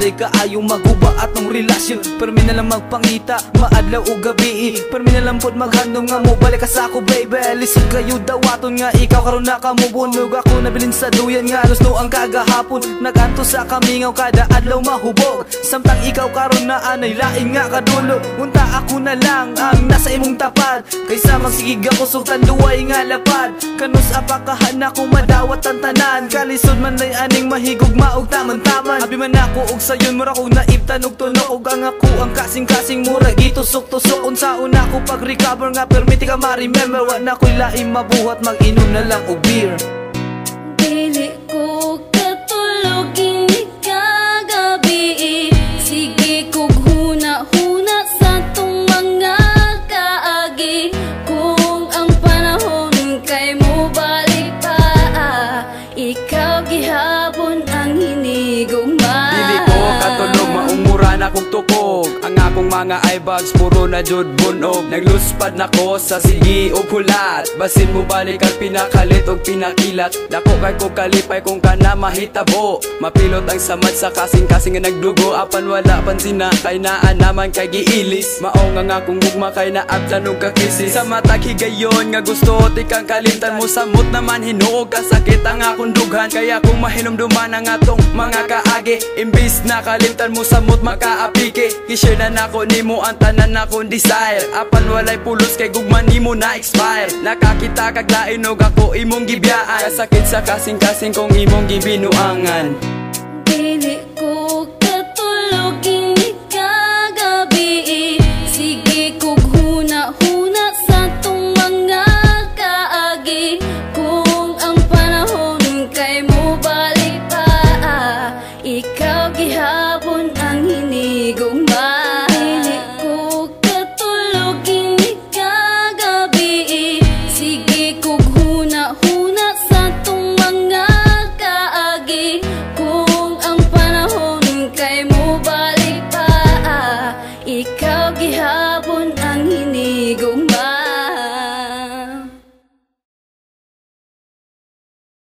Maday ka ayong maguba atong relasyon. Pero mi na lang magpangita, maadlaw o gabi. Pero mi na lang pod maghandom nga mo balik ka sa ako baby. Lisod kayo dawaton nga ikaw karon na ka mo bunog. Ako nabilin sa duyan nga alos no ang kagahapon. Naganto sa kamingaw kada adlaw mahubog. Samtang ikaw karon na anay lain nga kadulo. Unta ako na lang ang nasa imong tapad. Kaysa magsigig ako sultan duway nga lapad. Kanus apakahan ako madawat ang tanan. Kalisod man ay aning mahigog maog taman-taman. Abi man ako og sayon mura kog naibtan og tunok. Og ang ako ang kasing-kasing mura gitusok-tusok. Unsaon ako pag-recover nga permiti ka ma-remember. Wa na ko'y laing mabuhat mag-inom na lang og beer. Dili ko katulog ini kagabi. Sige kog huna-huna sa tong mga kaagi. Kung ang panahon kay mo balik pa, ikaw gihapon ang hinigugma. Dili ko katulog maumura na kong tukog. Ang akong mga eyebags puro na jud bunog. Nagluspad na ko sa sigi o pulat. Basin mo balik ang pinakalit o pinakilat. Dako kay ko kalipay kung ka na mahitabo. Mapilot ang samad sa kasing-kasing nga nagdugo. Apan wala pansin na kay naan naman kay giilis. Mao nga akong gugma kay naabtan og kakisi. Sa matag higayon nga gusto tikang kalimtan mo. Samot naman hinuog kasakit ang akong dughan. Kaya kung mahinumduman ang atong mga kaagi. Imbis na kalimtan mo samot makaapike. I-share na nako nimo ang tanan akong desire. Apan walay pulos kay gugma nimo na expire. Nakakita kag lain og ako imong gibiyaan. Kasakit sa kasing-kasing kong imong gibinuangan. Dili